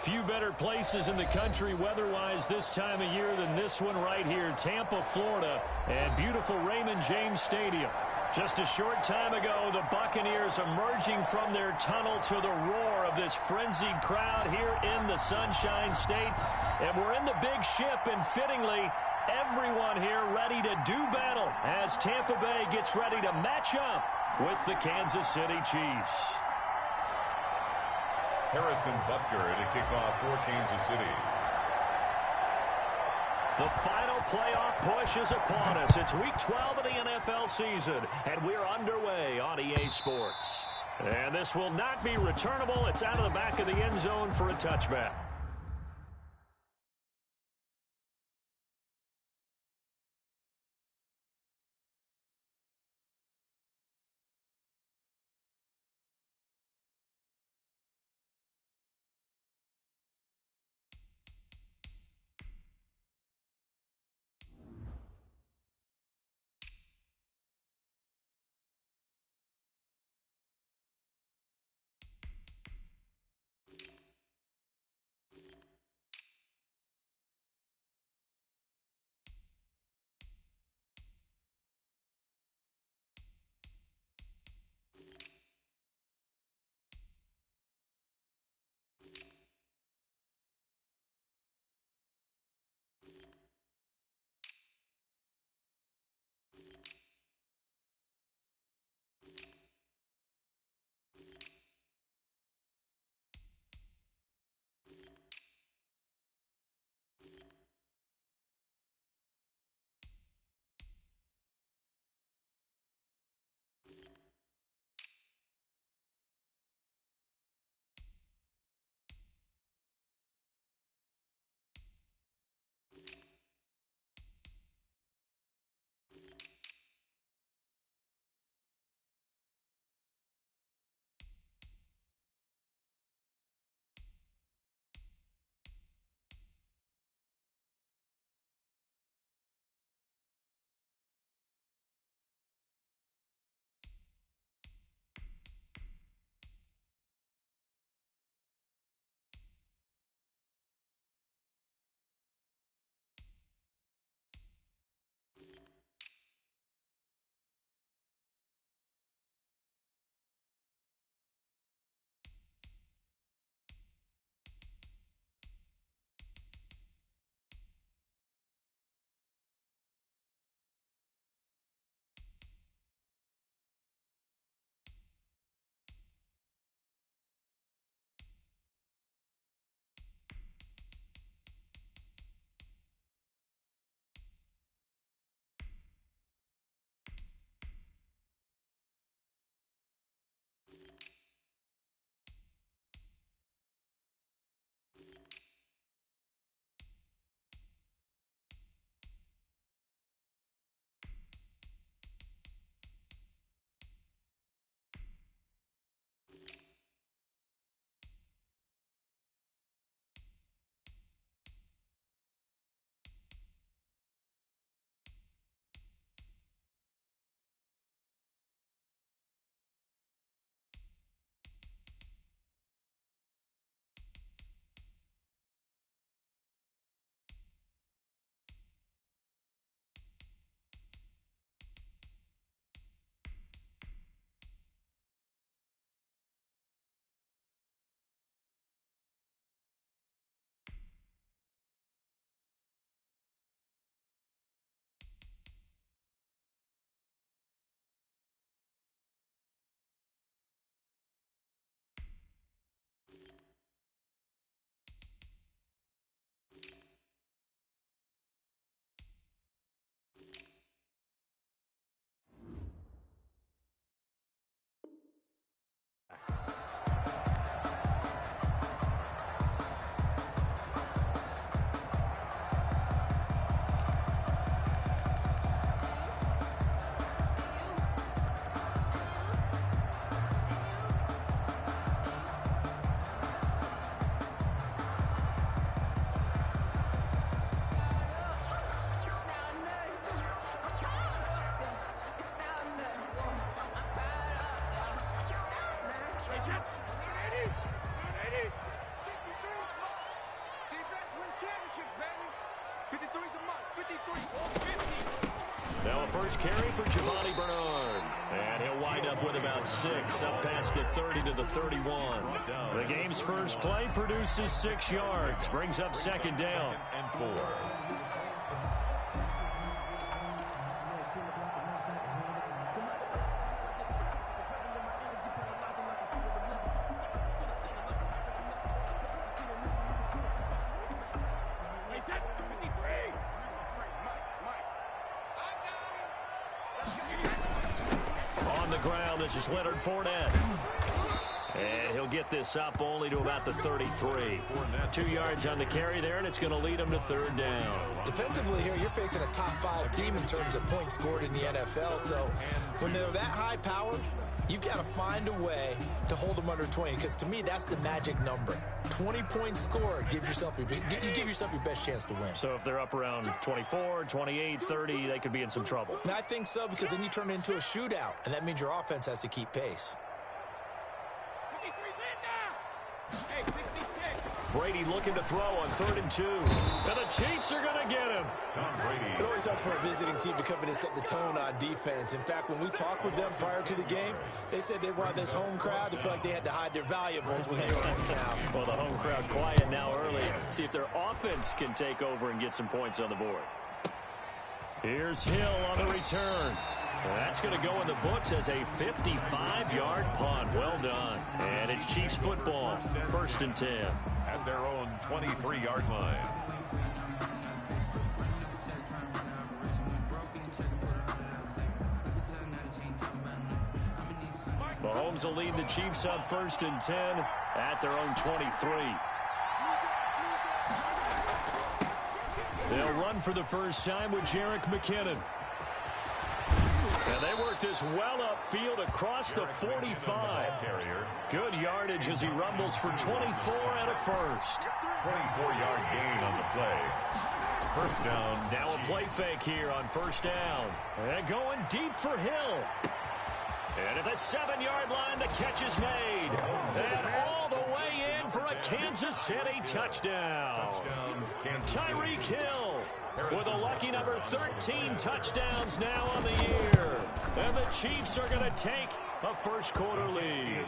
Few better places in the country weather-wise this time of year than this one right here, Tampa, Florida, and beautiful Raymond James Stadium. Just a short time ago, the Buccaneers emerging from their tunnel to the roar of this frenzied crowd here in the Sunshine State. And we're in the big ship, and fittingly, everyone here ready to do battle as Tampa Bay gets ready to match up with the Kansas City Chiefs. Harrison Butker to kick off for Kansas City. The final playoff push is upon us. It's Week 12 of the NFL season, and we're underway on EA Sports. And this will not be returnable. It's out of the back of the end zone for a touchback. Now a first carry for Giovanni Bernard. And he'll wind up with about 6, up past the 30 to the 31. The game's first play produces 6 yards, brings up second down. And 4. On the ground, this is Leonard Fournette. And he'll get this up only to about the 33. 2 yards on the carry there, and it's going to lead him to third down. Defensively here, you're facing a top 5 team in terms of points scored in the NFL. So when they're that high-powered, you've got to find a way to hold them under 20. Because to me, that's the magic number. 20 points scored, you give yourself your best chance to win. So if they're up around 24, 28, 30, they could be in some trouble. And I think so, because then you turn it into a shootout, and that means your offense has to keep pace. Brady looking to throw on 3rd and 2. And the Chiefs are going to get him. Tom Brady. It always helps for a visiting team to come in and set the tone on defense. In fact, when we talked with them prior to the game, they said they wanted this home crowd to feel like they had to hide their valuables when they were in town. Well, the home crowd quiet now early. See if their offense can take over and get some points on the board. Here's Hill on the return. That's going to go in the books as a 55-yard punt. Well done. And it's Chiefs football. 1st and 10. At their own 23-yard line. Mahomes will lead the Chiefs up 1st and 10 at their own 23. They'll run for the first time with Jerick McKinnon. And they work this well upfield across the 45. Good yardage as he rumbles for 24 and a first. 24-yard gain on the play. First down. Now a play fake here on first down. And going deep for Hill. And at the 7-yard line, the catch is made. And all the way in for a Kansas City touchdown. Tyreek Hill with a lucky number 13 touchdowns now on the year. And the Chiefs are going to take a first-quarter lead.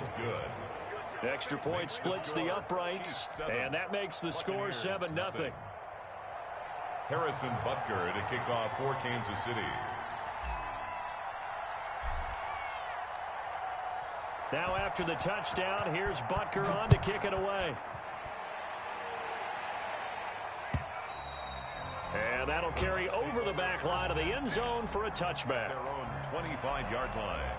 Extra point splits the uprights, and that makes the score 7-0. Harrison Butker to kick off for Kansas City. Now after the touchdown, here's Butker on to kick it away. And that'll carry over the back line of the end zone for a touchback. Their own 25-yard line.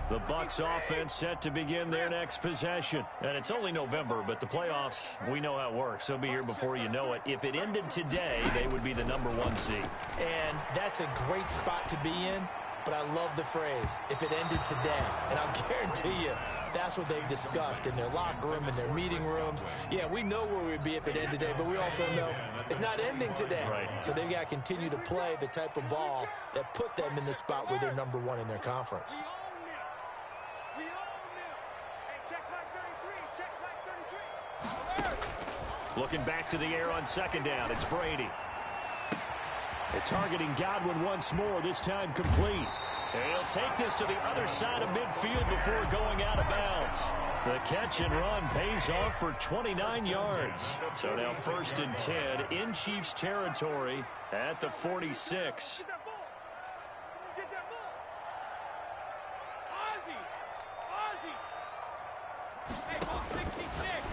The Bucs offense set to begin their next possession. And it's only November, but the playoffs, we know how it works. They'll be here before you know it. If it ended today, they would be the number 1 seed. And that's a great spot to be in, but I love the phrase, if it ended today. And I'll guarantee you, that's what they've discussed in their locker room, in their meeting rooms. Yeah, we know where we'd be if it ended today, but we also know it's not ending today. Right. So they've got to continue to play the type of ball that put them in the spot where they're number 1 in their conference. Looking back to the air on second down, it's Brady. They're targeting Godwin once more, this time complete. And he'll take this to the other side of midfield before going out of bounds. The catch and run pays off for 29 yards. So now 1st and 10 in Chiefs territory at the 46.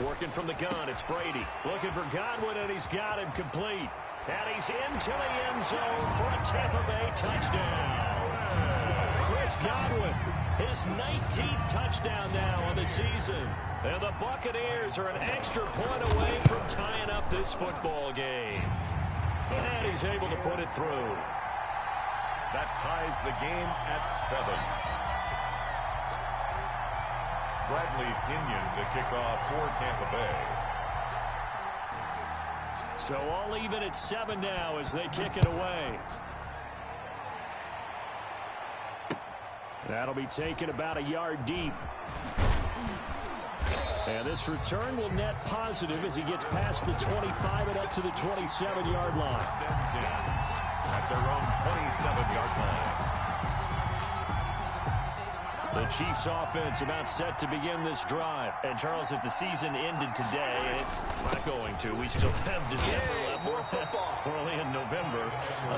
Working from the gun, it's Brady. Looking for Godwin, and he's got him complete. And he's into the end zone for a Tampa Bay touchdown. Chris Godwin, his 19th touchdown now on the season. And the Buccaneers are an extra point away from tying up this football game. And he's able to put it through. That ties the game at 7. Bradley Pinion to kick off for Tampa Bay. So all even at 7 now as they kick it away. That'll be taken about a yard deep. And this return will net positive as he gets past the 25 and up to the 27-yard line. At their own 27-yard line. The Chiefs offense about set to begin this drive. And Charles, if the season ended today, it's not going to. We still have December left. We're only in November.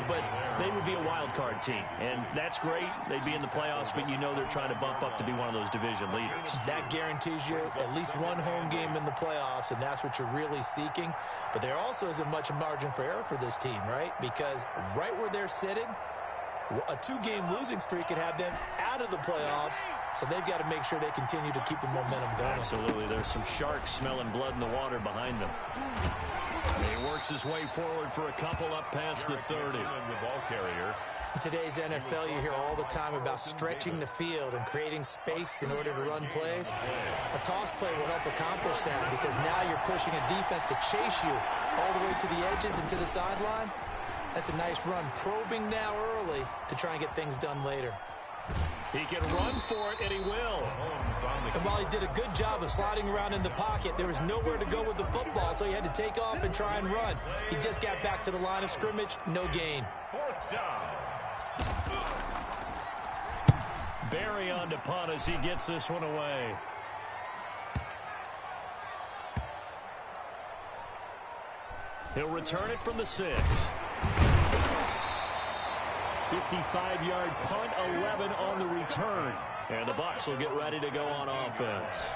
But they would be a wild card team. And that's great. They'd be in the playoffs, but you know they're trying to bump up to be one of those division leaders. That guarantees you at least one home game in the playoffs, and that's what you're really seeking. But there also isn't much margin for error for this team, right? Because right where they're sitting, a 2-game losing streak could have them out of the playoffs, so they've got to make sure they continue to keep the momentum going. Absolutely. There's some sharks smelling blood in the water behind them. He works his way forward for a couple up past the 30. The ball carrier. In today's NFL, you hear all the time about stretching the field and creating space in order to run plays. A toss play will help accomplish that because now you're pushing a defense to chase you all the way to the edges and to the sideline. That's a nice run, probing now early to try and get things done later. He can run for it, and he will. And while he did a good job of sliding around in the pocket, there was nowhere to go with the football, so he had to take off and try and run. He just got back to the line of scrimmage, no gain. 4th down. Barry on to punt as he gets this one away. He'll return it from the 6. 55-yard punt, 11 on the return. And the Bucs will get ready to go on offense.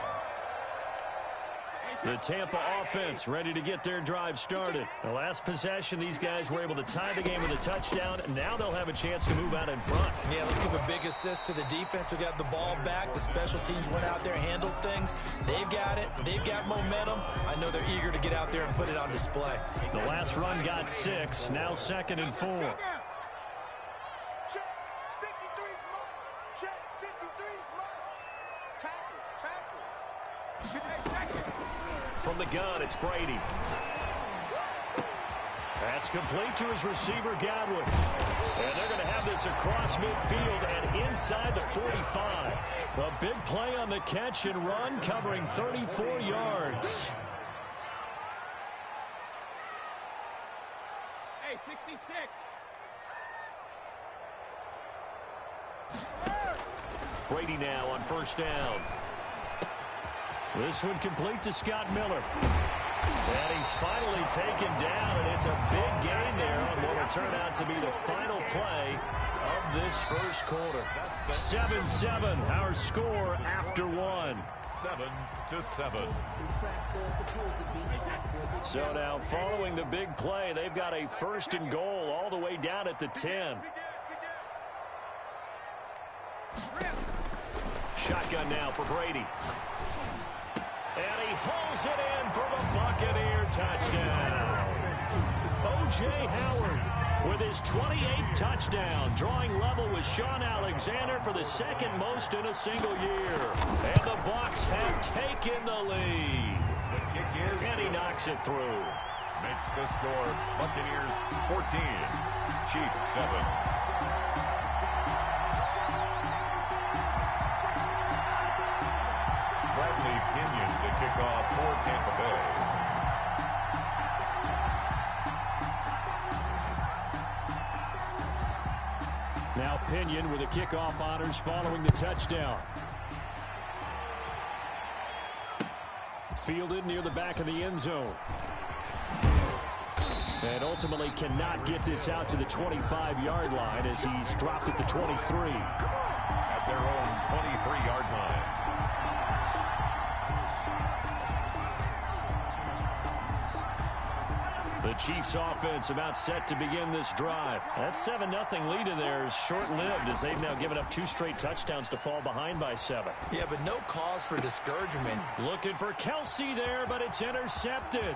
The Tampa offense ready to get their drive started. The last possession, these guys were able to tie the game with a touchdown. Now they'll have a chance to move out in front. Yeah, let's give a big assist to the defense who got the ball back. The special teams went out there, handled things. They've got it. They've got momentum. I know they're eager to get out there and put it on display. The last run got 6. Now 2nd and 4. From the gun, it's Brady. That's complete to his receiver, Godwin. And they're going to have this across midfield and inside the 45. A big play on the catch and run, covering 34 yards. Hey, 66. Brady now on 1st down. This one complete to Scott Miller. And he's finally taken down, and it's a big gain there on what will turn out to be the final play of this first quarter. 7-7, our score after 1. 7-7. So now following the big play, they've got a 1st and goal all the way down at the 10. Shotgun now for Brady. And he hauls it in for the Buccaneer touchdown. O.J. Howard with his 28th touchdown, drawing level with Sean Alexander for the 2nd most in a single year. And the Bucs have taken the lead. The kick is, and he knocks it through. Makes the score Buccaneers 14, Chiefs 7. Pinion to kick off for Tampa Bay. Now Pinion with the kickoff honors following the touchdown. Fielded near the back of the end zone. And ultimately cannot get this out to the 25-yard line as he's dropped at the 23. At their own 23-yard line. The Chiefs offense about set to begin this drive. That 7-0 lead in there is short-lived as they've now given up 2 straight touchdowns to fall behind by 7. Yeah, but no cause for discouragement. Looking for Kelsey there, but it's intercepted.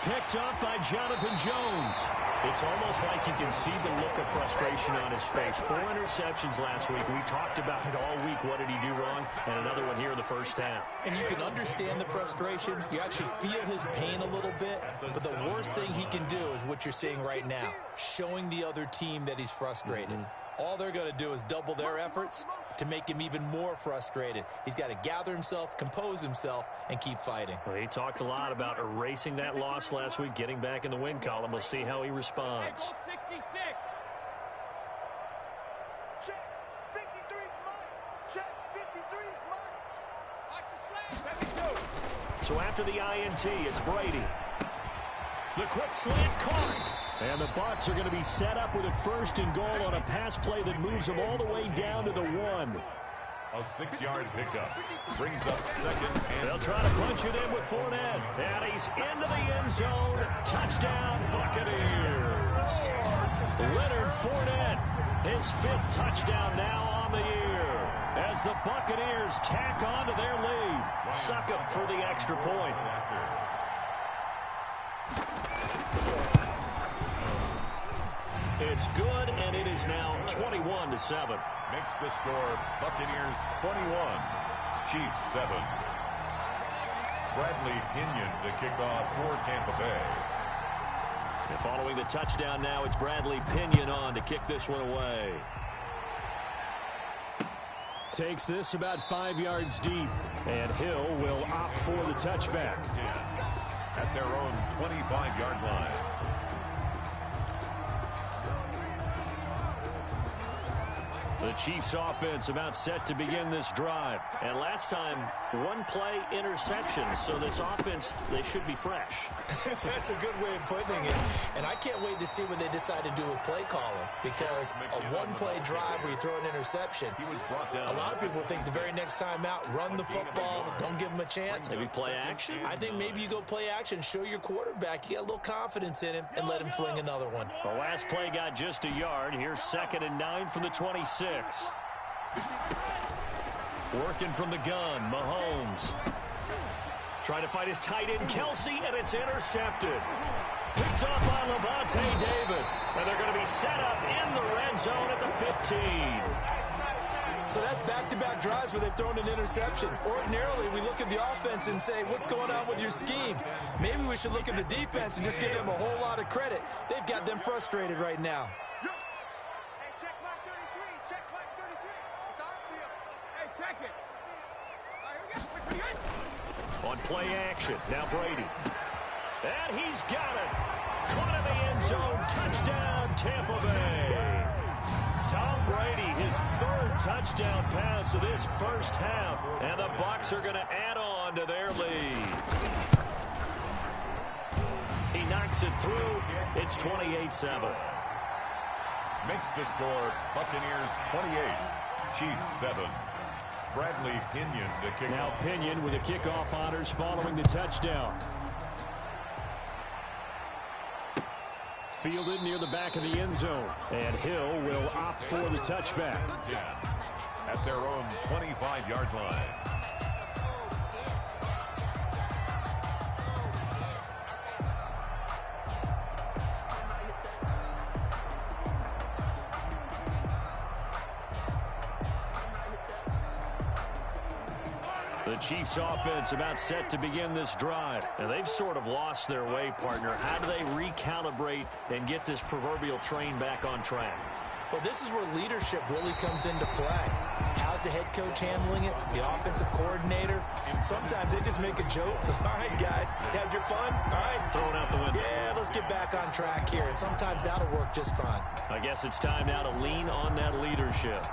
Picked up by Jonathan Jones. It's almost like you can see the look of frustration on his face. 4 interceptions last week. We talked about it all week. What did he do wrong? And another one here in the first half. And you can understand the frustration. You actually feel his pain a little bit. But the worst thing he can do is what you're seeing right now, showing the other team that he's frustrated. all they're going to do is double their efforts to make him even more frustrated. He's got to gather himself, compose himself, and keep fighting. Well, he talked a lot about erasing that loss last week, getting back in the win column. We'll see how he responds. So after the INT, it's Brady. The quick slant caught. And the Bucs are going to be set up with a 1st and goal on a pass play that moves them all the way down to the 1. A 6-yard pickup brings up 2nd and They'll try to punch it in with Fournette. And he's into the end zone. Touchdown, Buccaneers. Leonard Fournette, his 5th touchdown now on the year. As the Buccaneers tack on to their lead. Suck up for the extra point. It's good, and it is now 21-7. Makes the score Buccaneers 21, Chiefs 7. Bradley Pinion to kick off for Tampa Bay. And following the touchdown now, it's Bradley Pinion on to kick this one away. Takes this about 5 yards deep, and Hill will opt for the touchback. At their own 25-yard line. The Chiefs offense about set to begin this drive. And last time, 1-play interception. So this offense, they should be fresh. That's a good way of putting it. And I can't wait to see what they decide to do with play calling. Because a 1-play drive where you throw an interception, a lot of people think the very next time out, run the football, don't give them a chance. Maybe play action? I think maybe you go play action, show your quarterback you got a little confidence in him, and let him fling another one. The last play got just a yard. Here's 2nd and 9 from the 26. Working from the gun, Mahomes. Trying to fight his tight end, Kelsey, and it's intercepted. Picked off by Levante David. And they're going to be set up in the red zone at the 15. So that's back-to-back drives where they've thrown an interception. Ordinarily, we look at the offense and say, what's going on with your scheme? Maybe we should look at the defense and just give them a whole lot of credit. They've got them frustrated right now. On play action, now Brady. And he's got it. Caught in the end zone. Touchdown, Tampa Bay. Tom Brady, his 3rd touchdown pass of this first half. And the Bucs are going to add on to their lead. He knocks it through. It's 28-7. Makes the score Buccaneers 28, Chiefs 7. Bradley Pinion to kick now off. Pinion with the kickoff honors following the touchdown. Fielded near the back of the end zone. And Hill will opt for the touchback. At their own 25-yard line. The Chiefs offense about set to begin this drive. And they've sort of lost their way, partner. How do they recalibrate and get this proverbial train back on track? Well, this is where leadership really comes into play. How's the head coach handling it? The offensive coordinator? Sometimes they just make a joke. All right, guys, you had your fun? All right. Throw it out the window. Yeah, let's get back on track here. And sometimes that'll work just fine. I guess it's time now to lean on that leadership.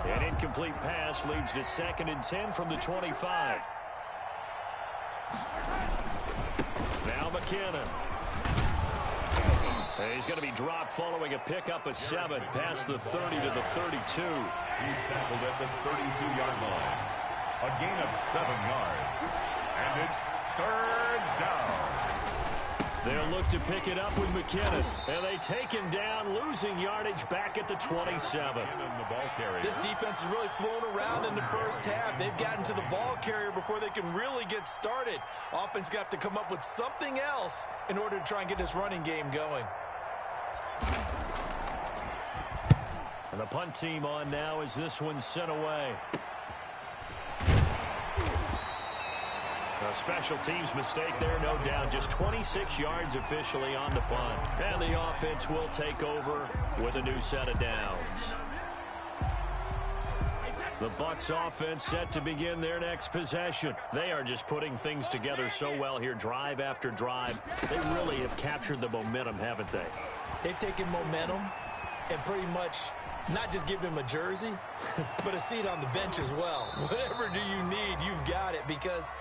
An incomplete pass leads to 2nd and 10 from the 25. Now McKinnon. He's going to be dropped following a pickup of 7 past the 30 to the 32. He's tackled at the 32-yard line. A gain of 7 yards. And it's 3rd down. They'll look to pick it up with McKinnon. And they take him down, losing yardage back at the 27. This defense has really flown around in the first half. They've gotten to the ball carrier before they can really get started. Offense got to come up with something else in order to try and get this running game going. And the punt team on now as this one's sent away. A special teams mistake there, no doubt. Just 26 yards officially on the punt. And the offense will take over with a new set of downs. The Bucs offense set to begin their next possession. They are just putting things together so well here, drive after drive. They really have captured the momentum, haven't they? They've taken momentum and pretty much not just give him a jersey, but a seat on the bench as well. Whatever do you need, you've got it, because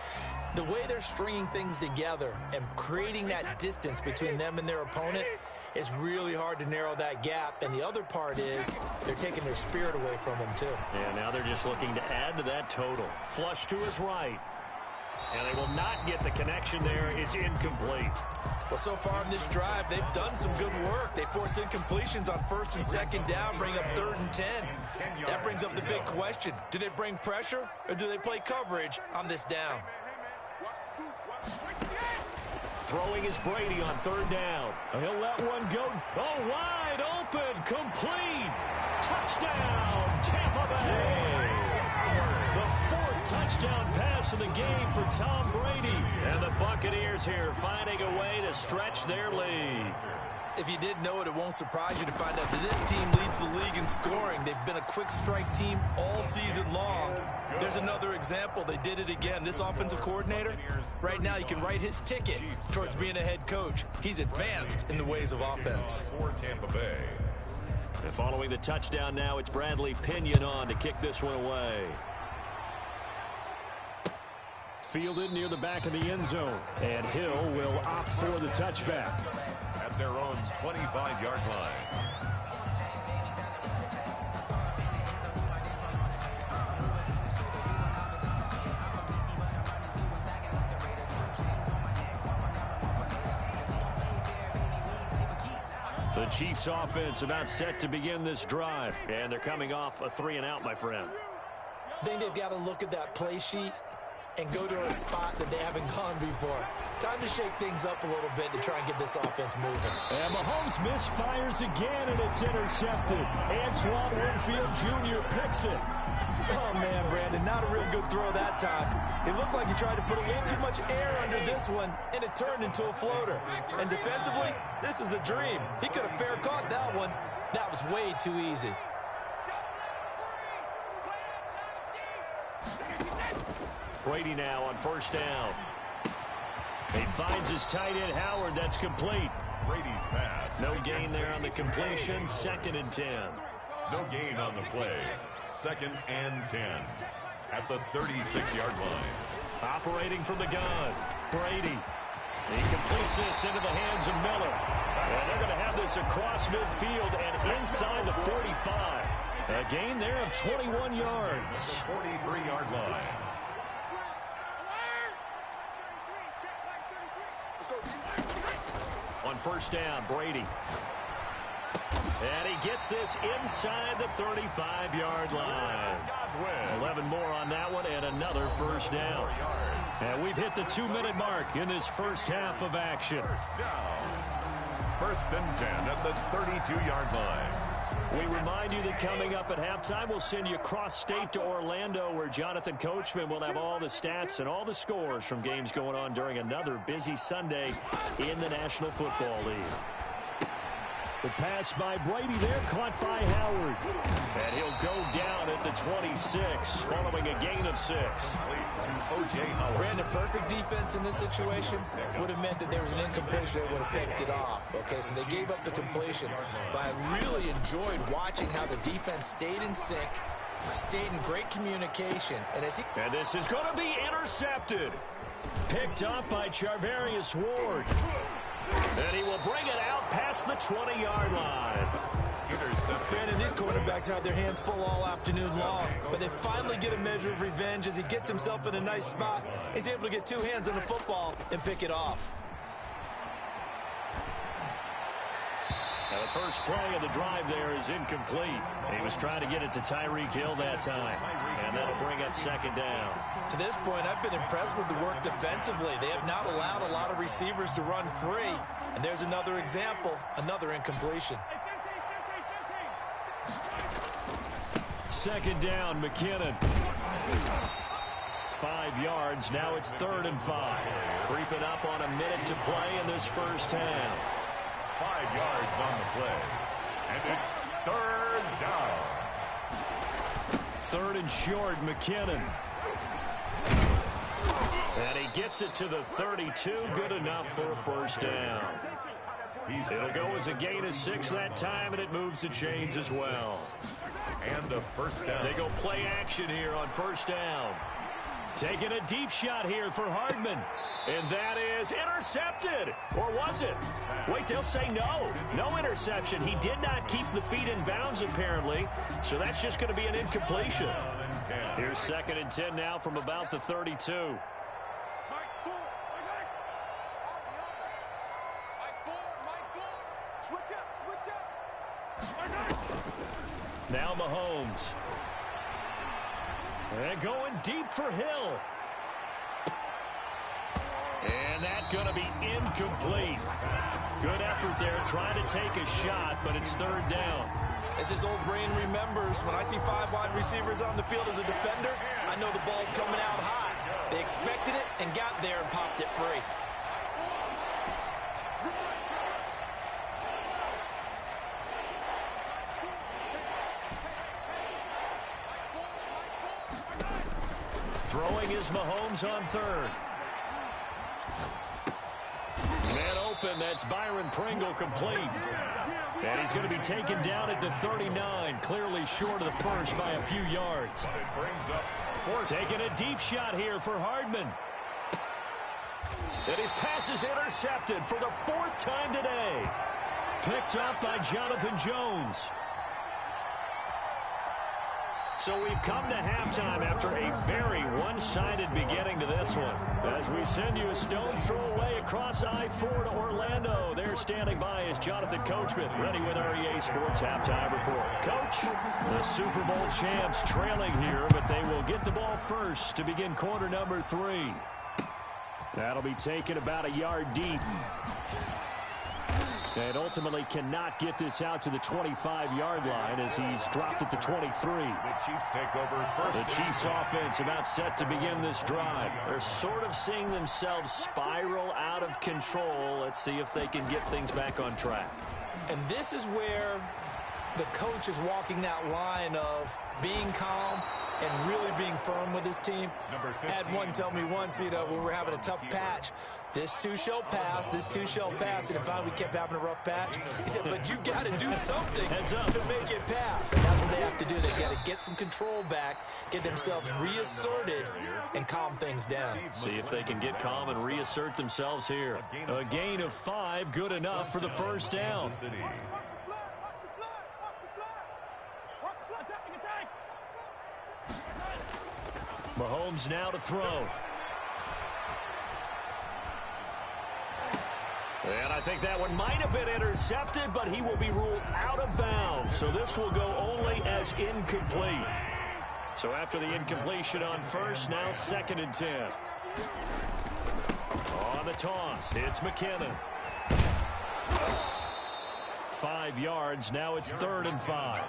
the way they're stringing things together and creating that distance between them and their opponent, it's really hard to narrow that gap. And the other part is they're taking their spirit away from them, too. Yeah, now they're just looking to add to that total. Flush to his right. And they will not get the connection there. It's incomplete. Well, so far in this drive, they've done some good work. They force incompletions on 1st and 2nd down, bring up 3rd and 10. That brings up the big question. Do they bring pressure or do they play coverage on this down? Throwing is Brady on 3rd down. He'll let one go. Oh, wide open. Complete. Touchdown, Tampa Bay. The 4th touchdown pass of the game for Tom Brady. And the Buccaneers here finding a way to stretch their lead. If you didn't know it, it won't surprise you to find out that this team leads the league in scoring. They've been a quick strike team all season long. There's another example. They did it again. This offensive coordinator, right now you can write his ticket towards being a head coach. He's advanced in the ways of offense. For Tampa Bay. And following the touchdown now, it's Bradley Pinion on to kick this one away. Fielded near the back of the end zone. And Hill will opt for the touchback. At their own 25-yard line. The Chiefs offense about set to begin this drive. And they're coming off a 3-and-out, my friend. I think they've got to look at that play sheet and go to a spot that they haven't gone before. Time to shake things up a little bit to try and get this offense moving. And Mahomes misfires again, and it's intercepted. Antoine Winfield Jr. picks it. Oh, man, Brandon, not a real good throw that time. It looked like he tried to put a little too much air under this one, and it turned into a floater. And defensively, this is a dream. He could have fair caught that one. That was way too easy. Brady now on 1st down. He finds his tight end, Howard. That's complete. Brady's pass. No gain there on the completion. 2nd and 10. No gain on the play. 2nd and 10. At the 36-yard line. Operating from the gun. Brady. He completes this into the hands of Miller. And they're going to have this across midfield and inside the 45. A gain there of 21 yards. The 43-yard line. On 1st down, Brady. And he gets this inside the 35-yard line. 11 more on that one and another 1st down. And we've hit the 2-minute mark in this first half of action. 1st and 10 at the 32-yard line. We remind you that coming up at halftime, we'll send you cross-state to Orlando, where Jonathan Coachman will have all the stats and all the scores from games going on during another busy Sunday in the National Football League. The pass by Brady there, caught by Howard. And he'll go down at the 26, following a gain of 6. Brandon, perfect defense in this situation would have meant that there was an incompletion that would have picked it off. Okay, so they gave up the completion. But I really enjoyed watching how the defense stayed in sync, stayed in great communication. And this is going to be intercepted. Picked up by Charvarius Ward. And he will bring it out past the 20-yard line. Brandon, these quarterbacks had their hands full all afternoon long, but they finally get a measure of revenge as he gets himself in a nice spot. He's able to get 2 hands on the football and pick it off. Now the first play of the drive there is incomplete. He was trying to get it to Tyreek Hill that time, and that'll bring up 2nd down. To this point, I've been impressed with the work defensively. They have not allowed a lot of receivers to run free, and there's another example, another incompletion. 2nd down, McKinnon. 5 yards. Now it's 3rd and 5. Creeping up on a minute to play in this first half. 5 yards on the play. And it's 3rd down. 3rd and short, McKinnon. And he gets it to the 32. Good enough for a first down. It'll go as a gain of 6 that time, and it moves the chains as well. And a first down. They go play action here on first down. Taking a deep shot here for Hardman. And that is intercepted. Or was it? Wait, they'll say no. No interception. He did not keep the feet in bounds, apparently. So that's just going to be an incompletion. Here's 2nd and 10 now from about the 32. Now Mahomes. And going deep for Hill. And that's going to be incomplete. Good effort there trying to take a shot, but it's 3rd down. As his old brain remembers, when I see 5 wide receivers on the field as a defender, I know the ball's coming out high. They expected it and got there and popped it free. Throwing is Mahomes on 3rd. Man open, that's Byron Pringle complete. And he's going to be taken down at the 39, clearly short of the first by a few yards. Taking a deep shot here for Hardman. And his pass is intercepted for the 4th time today. Picked up by Jonathan Jones. So we've come to halftime after a very one-sided beginning to this one. As we send you a stone's throw away across I-4 to Orlando. There standing by is Jonathan Coachman, ready with our EA Sports Halftime Report. Coach, the Super Bowl champs trailing here, but they will get the ball first to begin quarter number 3. That'll be taken about a yard deep. And ultimately cannot get this out to the 25-yard line as he's dropped at the 23. The Chiefs take over first. The Chiefs offense about set to begin this drive. They're sort of seeing themselves spiral out of control. Let's see if they can get things back on track. And this is where the coach is walking that line of being calm and really being firm with his team. I had one tell me once, when we were having a tough patch, this too shall pass, this too shall pass, and finally we kept having a rough patch. He said, but you got to do something to make it pass. And that's what they have to do. They got to get some control back, get themselves reasserted, and calm things down. See if they can get calm and reassert themselves here. A gain of 5, good enough for the first down. Mahomes now to throw. And I think that one might have been intercepted, but he will be ruled out of bounds. So this will go only as incomplete. So after the incompletion on first, now 2nd and 10. On the toss, it's McKinnon. 5 yards, now it's 3rd and 5.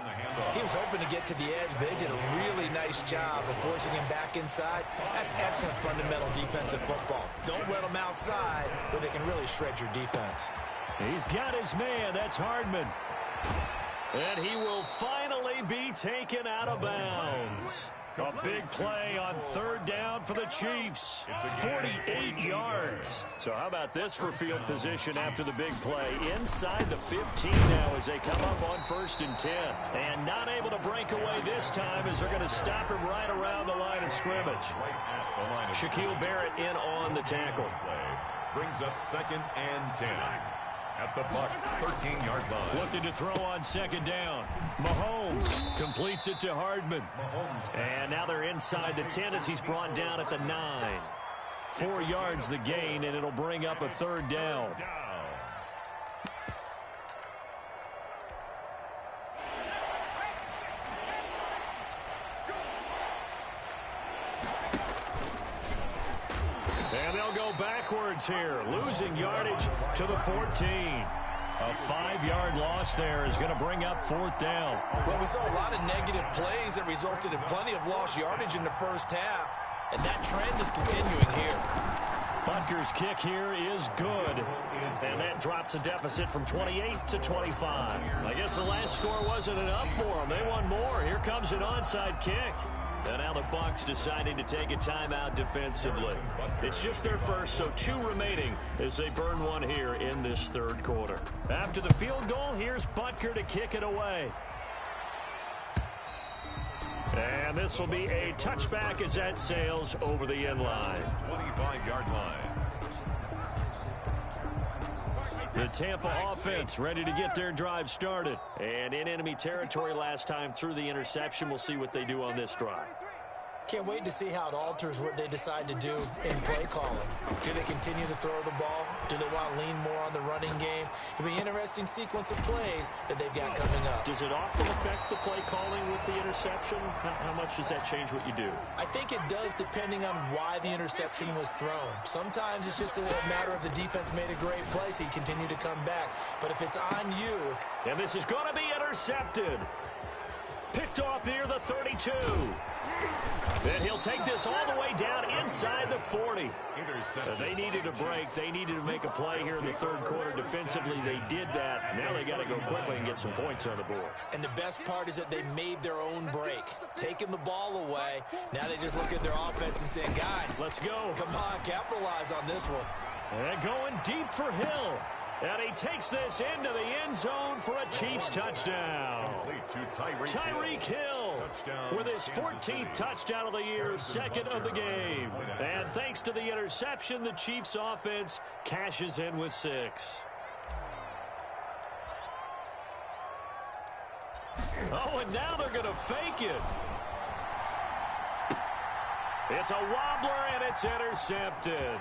He was hoping to get to the edge, but they did a really nice job of forcing him back inside. That's excellent fundamental defensive football. Don't let them outside where they can really shred your defense. He's got his man, that's Hardman. And he will finally be taken out of bounds. A big play on 3rd down for the Chiefs. 48 yards. So how about this for field position after the big play? Inside the 15 now as they come up on 1st and 10. And not able to break away this time as they're going to stop him right around the line of scrimmage. Shaquille Barrett in on the tackle. Brings up 2nd and 10. At the Bucs' 13-yard line. Looking to throw on 2nd down. Mahomes completes it to Hardman. And now they're inside the 10 as he's brought down at the 9. 4 yards the gain, and it'll bring up a 3rd down. And they'll go backwards here, losing yardage to the 14. A 5-yard loss there is going to bring up 4th down. Well, we saw a lot of negative plays that resulted in plenty of lost yardage in the first half. And that trend is continuing here. Butker's kick here is good. And that drops the deficit from 28 to 25. I guess the last score wasn't enough for them. They won more. Here comes an onside kick. And now the Bucs deciding to take a timeout defensively. It's just their first, so 2 remaining as they burn one here in this third quarter. After the field goal, here's Butker to kick it away. And this will be a touchback as that sails over the end line. 25-yard line. The Tampa offense ready to get their drive started. And in enemy territory last time through the interception. We'll see what they do on this drive. Can't wait to see how it alters what they decide to do in play calling. Do they continue to throw the ball? Do they want to lean more on the running game? It'll be an interesting sequence of plays that they've got coming up. Does it often affect the play calling with the interception? How much does that change what you do? I think it does depending on why the interception was thrown. Sometimes it's just a matter of the defense made a great play, so you continue to come back. But if it's on you... And this is going to be intercepted. Picked off near the 32. And he'll take this all the way down inside the 40. They needed a break. They needed to make a play here in the third quarter defensively. They did that. Now they got to go quickly and get some points on the board. And the best part is that they made their own break. Taking the ball away. Now they just look at their offense and saying, guys, let's go. Come on, capitalize on this one. And going deep for Hill. And he takes this into the end zone for a Chiefs touchdown. Tyreek Hill with his 14th touchdown of the year, second of the game. And thanks to the interception, the Chiefs offense cashes in with 6. Oh, and now they're going to fake it. It's a wobbler, and it's intercepted.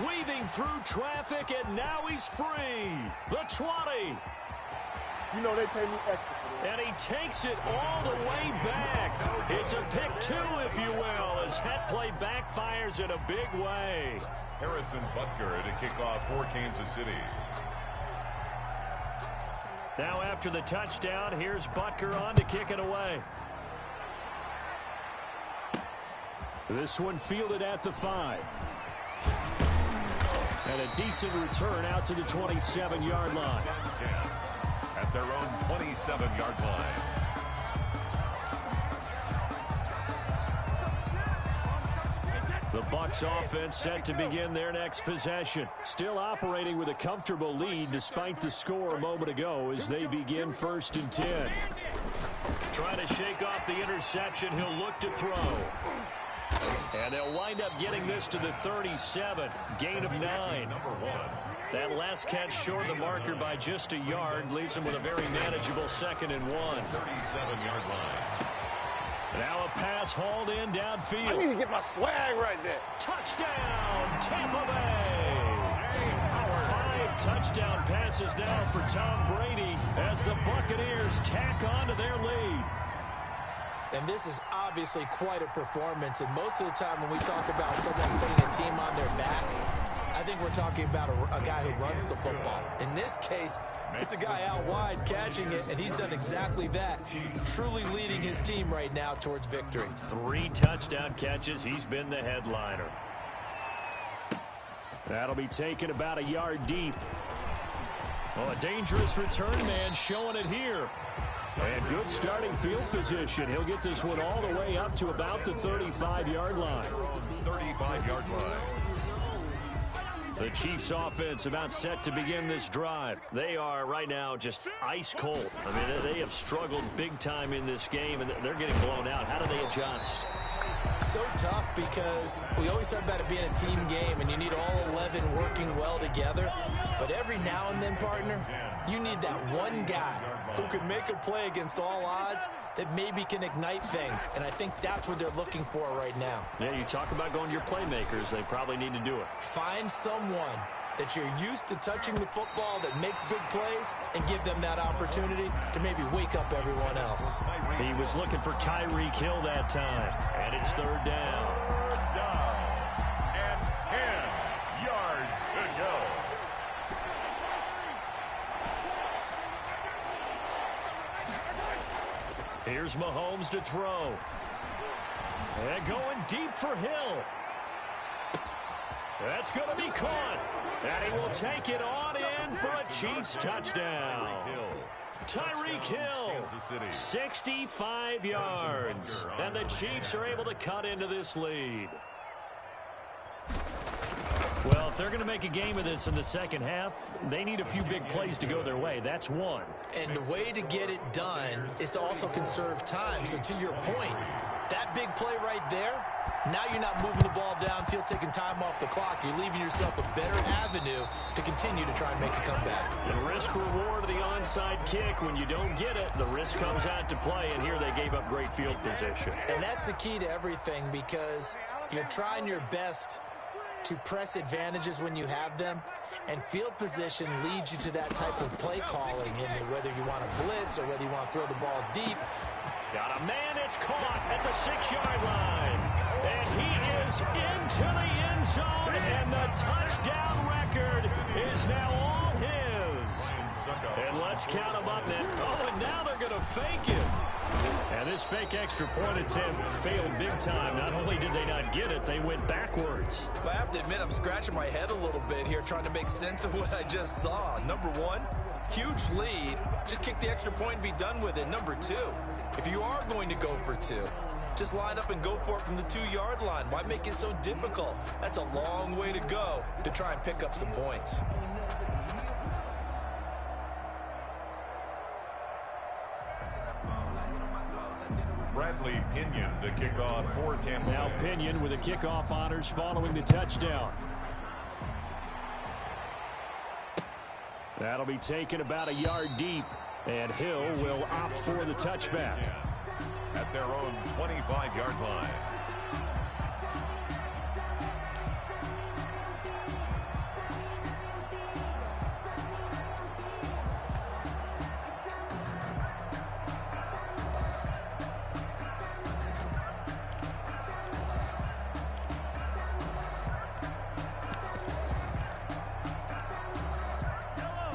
Weaving through traffic, and now he's free. The 20. You know they pay me extra for that. And he takes it all the way back. It's a pick 2, if you will, as that play backfires in a big way. Harrison Butker to kick off for Kansas City. Now after the touchdown, here's Butker on to kick it away. This one fielded at the 5. And a decent return out to the 27-yard line. At their own 27-yard line. The Bucs offense set to begin their next possession. Still operating with a comfortable lead despite the score a moment ago as they begin 1st and 10. Trying to shake off the interception, he'll look to throw. And they'll wind up getting this to the 37. Gain of 9. That last catch short of the marker by just a yard leaves them with a very manageable 2nd and 1. 37-yard line. Now a pass hauled in downfield. I need to get my swag right there. Touchdown, Tampa Bay. 5 touchdown passes now for Tom Brady as the Buccaneers tack on to their lead. And this is obviously quite a performance. And most of the time when we talk about someone putting a team on their back, I think we're talking about a guy who runs the football. In this case, it's a guy out wide catching it, and he's done exactly that, truly leading his team right now towards victory. 3 touchdown catches. He's been the headliner. That'll be taken about a yard deep. Well, a dangerous return man showing it here. And good starting field position. He'll get this one all the way up to about the 35-yard line. 35-yard line. The Chiefs offense about set to begin this drive. They are right now just ice cold. I mean, they have struggled big time in this game, and they're getting blown out. How do they adjust? So tough because we always talk about it being a team game, and you need all 11 working well together. But every now and then, partner, you need that one guy who can make a play against all odds that maybe can ignite things. And I think that's what they're looking for right now. Yeah, you talk about going to your playmakers. They probably need to do it. Find someone that you're used to touching the football that makes big plays and give them that opportunity to maybe wake up everyone else. He was looking for Tyreek Hill that time, and it's 3rd down. 3rd down and 10 yards to go. Here's Mahomes to throw. And going deep for Hill. That's going to be caught. And he will take it on in for a Chiefs touchdown. Tyreek Hill, 65 yards. And the Chiefs are able to cut into this lead. Well, if they're going to make a game of this in the second half, they need a few big plays to go their way. That's one. And the way to get it done is to also conserve time. So to your point, that big play right there, now you're not moving the ball downfield, taking time off the clock. You're leaving yourself a better avenue to continue to try and make a comeback. The risk-reward of the onside kick, when you don't get it, the risk comes out to play, and here they gave up great field position. And that's the key to everything, because you're trying your best to press advantages when you have them, and field position leads you to that type of play calling, and whether you want to blitz or whether you want to throw the ball deep. Got a man, it's caught at the 6-yard line, and he is into the end zone, and the touchdown record is now all his. And let's count them up now. Oh, and now they're going to fake it. And this fake extra point attempt failed big time. Not only did they not get it, they went backwards. Well, I have to admit, I'm scratching my head a little bit here trying to make sense of what I just saw. Number one, huge lead. Just kick the extra point and be done with it. Number two, if you are going to go for two, just line up and go for it from the 2-yard line. Why make it so difficult? That's a long way to go to try and pick up some points. Bradley Pinion to kick off for Tampa. Now Pinion with the kickoff honors following the touchdown. That'll be taken about a yard deep, and Hill will opt for the touchback. At their own 25-yard line.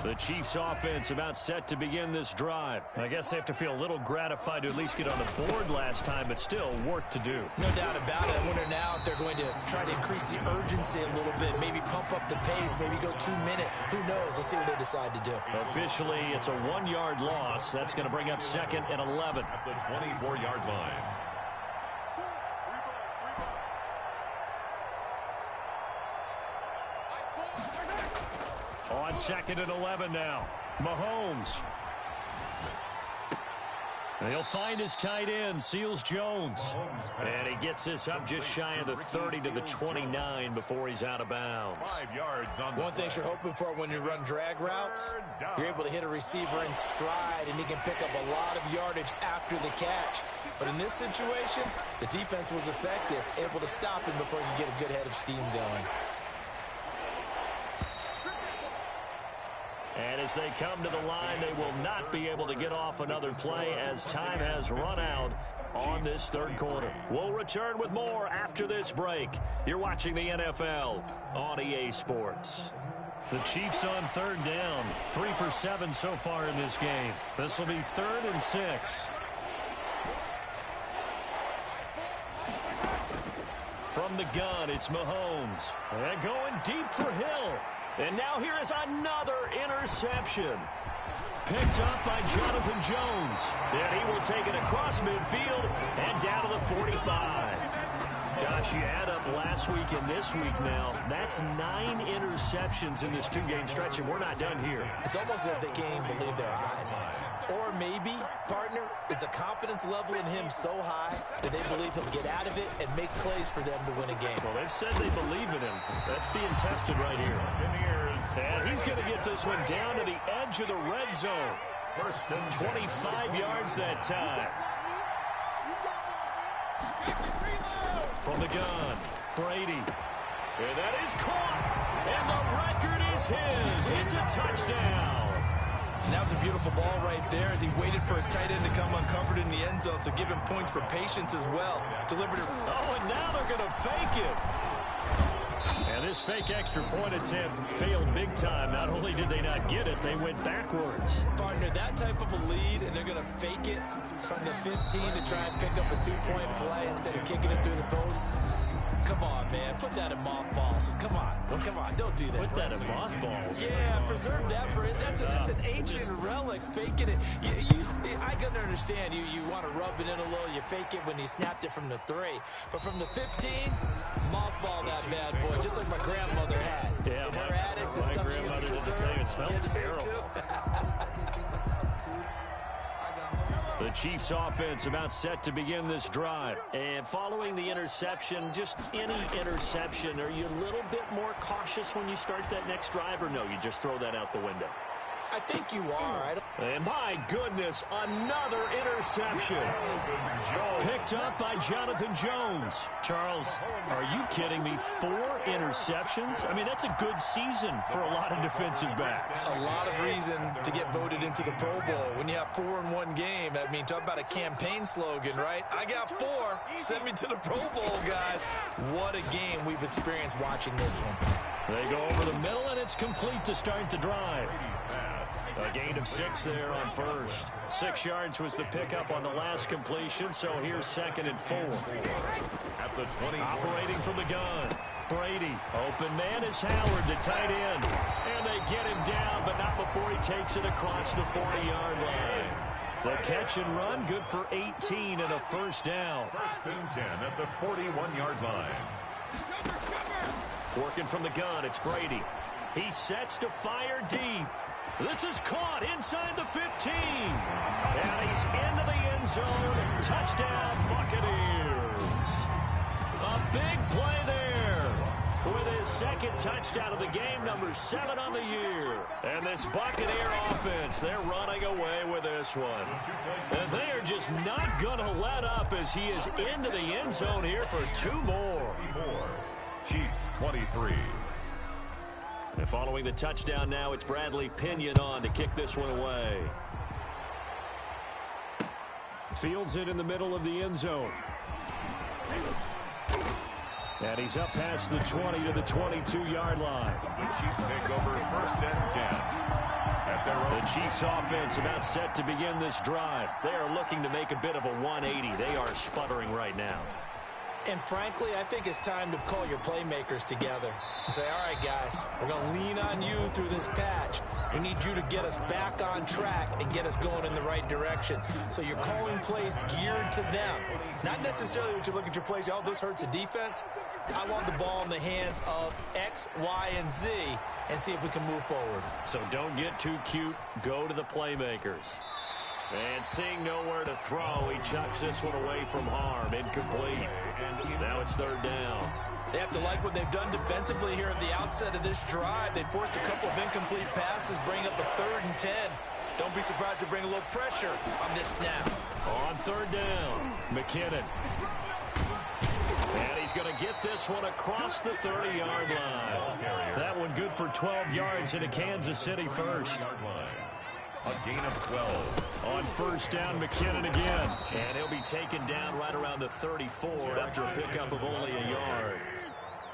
The Chiefs offense about set to begin this drive. I guess they have to feel a little gratified to at least get on the board last time, but still work to do. No doubt about it. I wonder now if they're going to try to increase the urgency a little bit, maybe pump up the pace, maybe go 2-minute. Who knows? Let's see what they decide to do. Officially, it's a 1-yard loss. That's going to bring up 2nd and 11. At the 24-yard line. On 2nd and 11 now. Mahomes. And he'll find his tight end, Seals Jones. And he gets this up just shy of the 30 to the 29 before he's out of bounds. 5 yards on the One thing you're hoping for when you run drag routes, you're able to hit a receiver in stride, and he can pick up a lot of yardage after the catch. But in this situation, the defense was effective, able to stop him before he could get a good head of steam going. And as they come to the line, they will not be able to get off another play as time has run out on this third quarter. We'll return with more after this break. You're watching the NFL on EA Sports. The Chiefs on 3rd down. 3 for 7 so far in this game. This will be 3rd and 6. From the gun, it's Mahomes. And going deep for Hill. And now here is another interception. Picked up by Jonathan Jones. And he will take it across midfield and down to the 45. Gosh, you add up last week and this week now. That's 9 interceptions in this 2-game stretch, and we're not done here. It's almost as if they can't even believe their eyes. Or maybe, partner, is the confidence level in him so high that they believe he'll get out of it and make plays for them to win a game. Well, they've said they believe in him. That's being tested right here. And he's going to get this one down to the edge of the red zone. 25 yards that time. From the gun, Brady. And that is caught. And the record is his. It's a touchdown. And that was a beautiful ball right there as he waited for his tight end to come uncovered in the end zone. So give him points for patience as well. Delivered it. Oh, and now they're going to fake it. And this fake extra point attempt failed big time. Not only did they not get it, they went backwards. Partner, that type of a lead, and they're going to fake it from the 15 to try and pick up a 2-point play instead of kicking it through the post. Come on, man. Put that in mothballs. Come on. Come on. Don't do that. Put that in mothballs? Yeah, preserve that for it. That's an ancient relic. Faking it. I can understand. You want to rub it in a little. You fake it when you snapped it from the 3. But from the 15, mothball that bad boy, just like my grandmother had. Yeah, in her attic, the stuff she used to preserve. It smelled terrible. The Chiefs offense about set to begin this drive. And following the interception, just any interception, are you a little bit more cautious when you start that next drive, or no, you just throw that out the window? I think you are. And my goodness, another interception. Picked up by Jonathan Jones. Charles, are you kidding me? 4 interceptions? I mean, that's a good season for a lot of defensive backs. A lot of reason to get voted into the Pro Bowl. When you have 4 in one game, I mean, talk about a campaign slogan, right? I got 4. Send me to the Pro Bowl, guys. What a game we've experienced watching this one. They go over the middle, and it's complete to start the drive. A gain of 6 there on first. 6 yards was the pickup on the last completion, so here's 2nd and 4. At the 20. Operating from the gun. Brady. Open man is Howard, the tight end. And they get him down, but not before he takes it across the 40-yard line. The catch and run, good for 18 and a first down. 1st and 10 at the 41-yard line. Working from the gun, it's Brady. He sets to fire deep. This is caught inside the 15. And he's into the end zone. Touchdown, Buccaneers. A big play there. With his 2nd touchdown of the game, number 7 on the year. And this Buccaneer offense, they're running away with this one. And they are just not going to let up as he is into the end zone here for 2 more. Chiefs 23. And following the touchdown now, it's Bradley Pinion on to kick this one away. Fields it in the middle of the end zone. And he's up past the 20 to the 22-yard line. The Chiefs take over 1st and 10. At their own. The Chiefs offense about set to begin this drive. They are looking to make a bit of a 180. They are sputtering right now. And frankly, I think it's time to call your playmakers together and say, all right, guys, we're going to lean on you through this patch. We need you to get us back on track and get us going in the right direction. So you're calling plays geared to them. Not necessarily what you look at your plays, oh, this hurts the defense. I want the ball in the hands of X, Y, and Z and see if we can move forward. So don't get too cute. Go to the playmakers. And seeing nowhere to throw, he chucks this one away from harm. Incomplete. Now it's 3rd down. They have to like what they've done defensively here at the outset of this drive. They forced a couple of incomplete passes, bring up a 3rd and 10. Don't be surprised to bring a little pressure on this snap. On 3rd down, McKinnon. And he's going to get this one across the 30-yard line. That one good for 12 yards into Kansas City first. A gain of 12. On 1st down, McKinnon again. And he'll be taken down right around the 34 after a pickup of only a yard.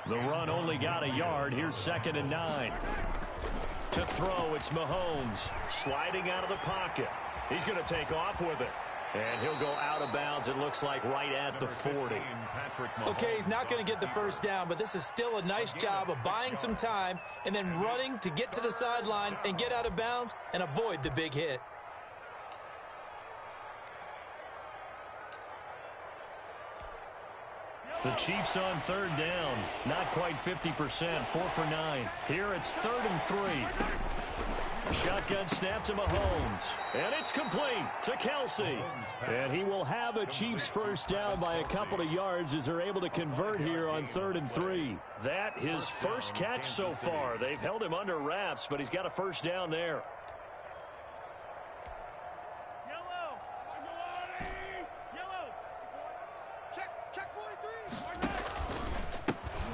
The run only got a yard. Here's 2nd and 9. To throw, it's Mahomes. Sliding out of the pocket. He's going to take off with it. And he'll go out of bounds, it looks like, right at the 40. Okay, he's not going to get the 1st down, but this is still a nice job of buying some time and then running to get to the sideline and get out of bounds and avoid the big hit. The Chiefs on 3rd down. Not quite 50%, 4 for 9. Here it's 3rd and 3. Shotgun snap to Mahomes. And it's complete to Kelsey. And he will have a Chiefs 1st down by a couple of yards as they're able to convert here on 3rd and 3. That his first catch so far. They've held him under wraps, but he's got a 1st down there.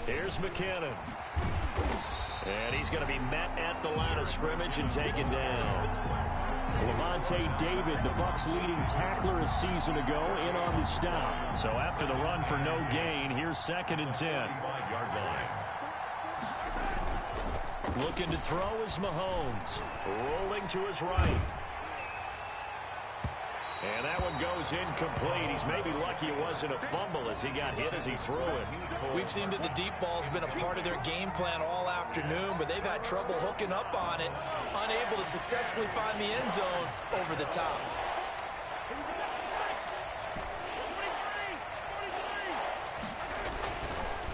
Here's McKinnon. And he's going to be met at the line of scrimmage and taken down. Levante David, the Bucs' leading tackler a season ago, in on the stop. So after the run for no gain, here's 2nd and 10. Looking to throw is Mahomes. Rolling to his right. And that one goes incomplete. He's maybe lucky it wasn't a fumble as he got hit as he threw it. We've seen that the deep ball's been a part of their game plan all afternoon, but they've had trouble hooking up on it, unable to successfully find the end zone over the top.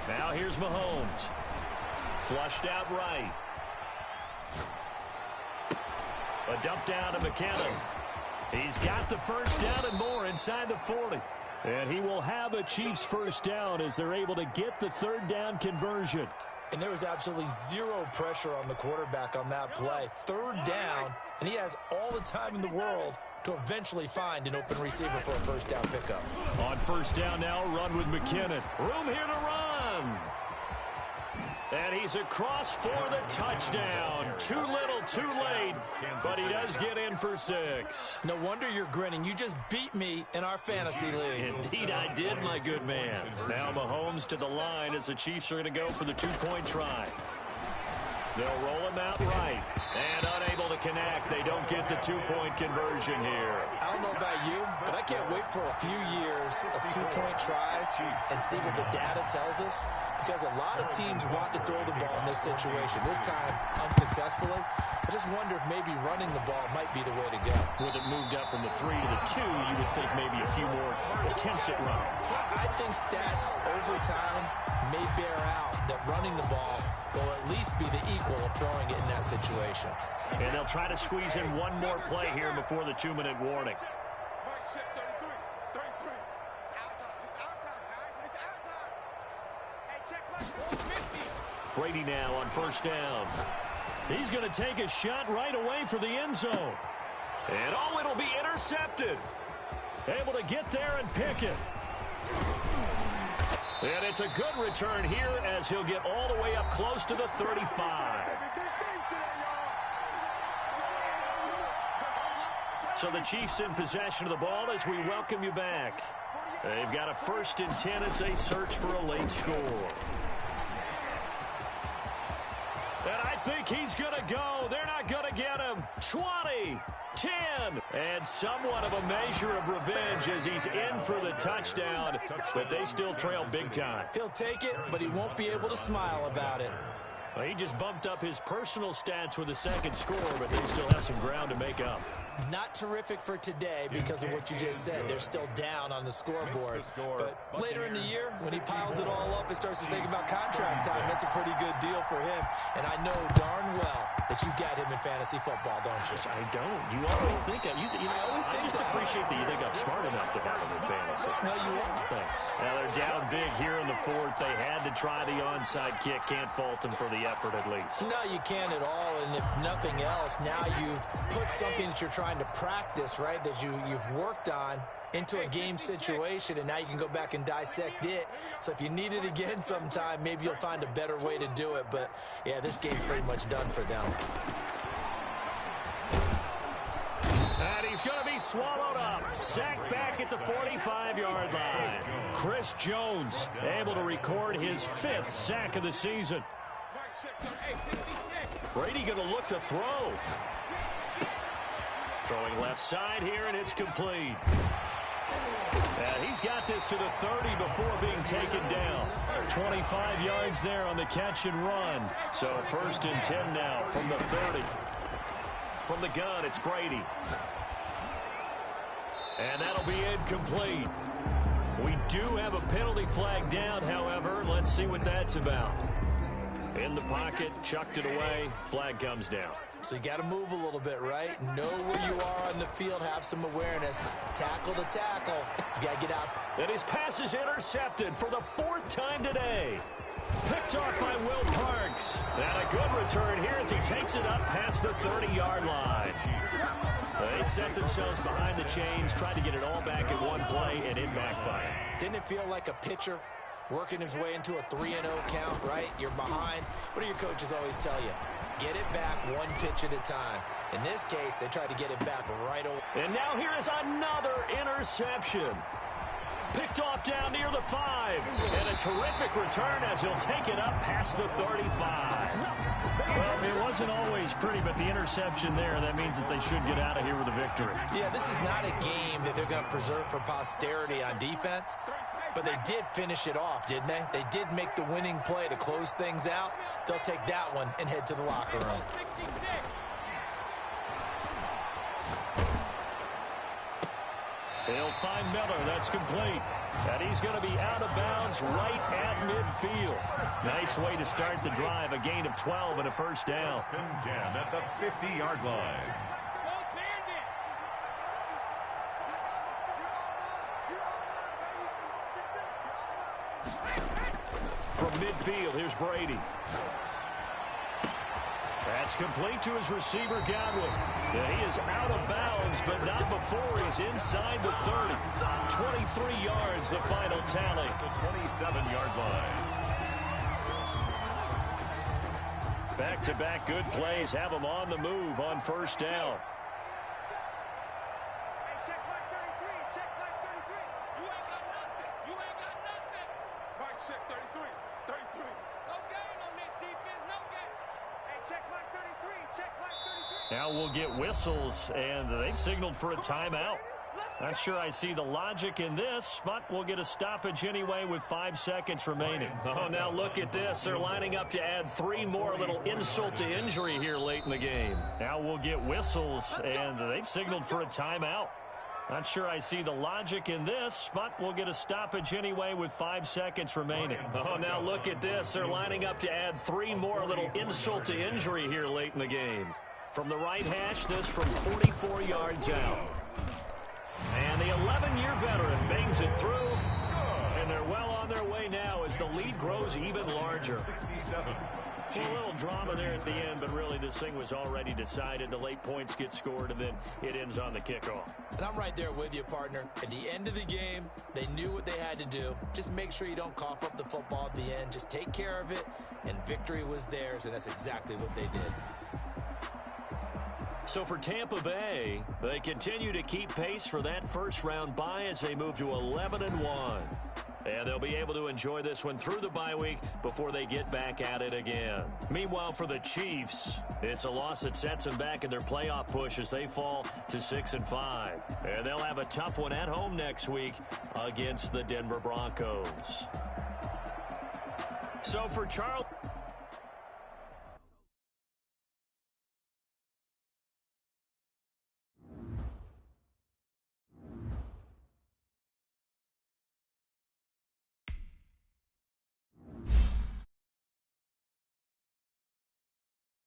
Now here's Mahomes. Flushed out right. A dump down to McKinnon. He's got the first down and more inside the 40. And he will have a Chiefs first down as they're able to get the third down conversion. And there was absolutely zero pressure on the quarterback on that play. Third down, and he has all the time in the world to eventually find an open receiver for a first down pickup. On first down now, run with McKinnon. Room here to run. And he's across for the touchdown. Too little, too late, but he does get in for 6. No wonder you're grinning. You just beat me in our fantasy league. Indeed I did, my good man. Now Mahomes to the line as the Chiefs are going to go for the 2-point try. They'll roll him out right. And unable to connect. They don't get the 2-point conversion here. I don't know about you, but I can't wait for a few years of 2-point tries and see what the data tells us. Because a lot of teams want to throw the ball in this situation. This time, unsuccessfully. I just wonder if maybe running the ball might be the way to go. With it moved up from the 3 to the 2, you would think maybe a few more attempts at running. I think stats over time may bear out that running the ball will at least be the equal of throwing it in that situation. And they'll try to squeeze in one more play here before the 2-minute warning. Brady now on first down. He's going to take a shot right away for the end zone. And oh, it'll be intercepted. Able to get there and pick it. And it's a good return here as he'll get all the way up close to the 35. So the Chiefs in possession of the ball as we welcome you back. They've got a 1st and 10 as they search for a late score. And I think he's going to go. They're not going to get him. 20, 10, and somewhat of a measure of revenge as he's in for the touchdown, but they still trail big time. He'll take it, but he won't be able to smile about it. Well, he just bumped up his personal stats with a 2nd score, but they still have some ground to make up. Not terrific for today because of what you just said. They're still down on the scoreboard. But later in the year, when he piles it all up and starts to think about contract time, that's a pretty good deal for him. And I know darn well that you've got him in fantasy football, don't you? I don't. You always think I just appreciate that you think I'm smart enough to have him in fantasy. Well, you are. Thanks. Now they're down big here in the 4th. They had to try the onside kick. Can't fault them for the effort at least. No, you can't at all. And if nothing else, now you've put something that you're trying to practice, right, that you've worked on into a game situation, and now you can go back and dissect it. So if you need it again sometime, maybe you'll find a better way to do it. But, yeah, this game's pretty much done for them. And he's going to be swallowed up. Sacked back at the 45-yard line. Chris Jones able to record his 5th sack of the season. Brady going to look to throw. Throwing left side here, and it's complete. And he's got this to the 30 before being taken down. 25 yards there on the catch and run. So 1st and 10 now from the 30. From the gun, it's Brady. And that'll be incomplete. We do have a penalty flag down, however. Let's see what that's about. In the pocket, chucked it away. Flag comes down. So you got to move a little bit, right? Know where you are on the field. Have some awareness. Tackle to tackle. You got to get out. And his pass is intercepted for the 4th time today. Picked off by Will Parks. And a good return here as he takes it up past the 30-yard line. They set themselves behind the chains, tried to get it all back in one play, and it backfired. Didn't it feel like a pitcher working his way into a 3-0 count, right? You're behind. What do your coaches always tell you? Get it back one pitch at a time. In this case, they tried to get it back right away. And now here is another interception. Picked off down near the 5. And a terrific return as he'll take it up past the 35. Well, it wasn't always pretty, but the interception there, that means that they should get out of here with a victory. Yeah, this is not a game that they're going to preserve for posterity on defense, but they did finish it off, didn't they? They did make the winning play to close things out. They'll take that one and head to the locker room. They'll find Miller. That's complete. And he's going to be out of bounds right at midfield. Nice way to start the drive. A gain of 12 and a first down. Jam at the 50-yard line. From midfield, here's Brady. That's complete to his receiver, Godwin. Yeah, he is out of bounds, but not before he's inside the 30. 23 yards, the final tally. The 27-yard line. Back-to-back good plays have him on the move on first down. Check Mike 33. Check Mike 33. You ain't got nothing. You ain't got nothing. Mike, check 33. 33. No gain on this defense. No gain. Hey, check Mike 33. Check Mike 33. Now we'll get whistles, and they've signaled for a timeout. Not sure I see the logic in this, but we'll get a stoppage anyway with 5 seconds remaining. Oh, now look at this. They're lining up to add 3 more, a little insult to injury here late in the game. Now we'll get whistles, and they've signaled for a timeout. Not sure I see the logic in this, but we'll get a stoppage anyway with 5 seconds remaining. Oh, now look at this. They're lining up to add 3 more, a little insult to injury here late in the game. From the right hash, this from 44 yards out. And the 11-year veteran bangs it through, and they're well on their way now as the lead grows even larger. 67. A little drama there at the end, but really this thing was already decided. The late points get scored, and then it ends on the kickoff. And I'm right there with you, partner. At the end of the game, they knew what they had to do. Just make sure you don't cough up the football at the end. Just take care of it, and victory was theirs, and that's exactly what they did. So for Tampa Bay, they continue to keep pace for that first-round bye as they move to 11-1. And they'll be able to enjoy this one through the bye week before they get back at it again. Meanwhile, for the Chiefs, it's a loss that sets them back in their playoff push as they fall to 6-5. And they'll have a tough one at home next week against the Denver Broncos. So for Charles...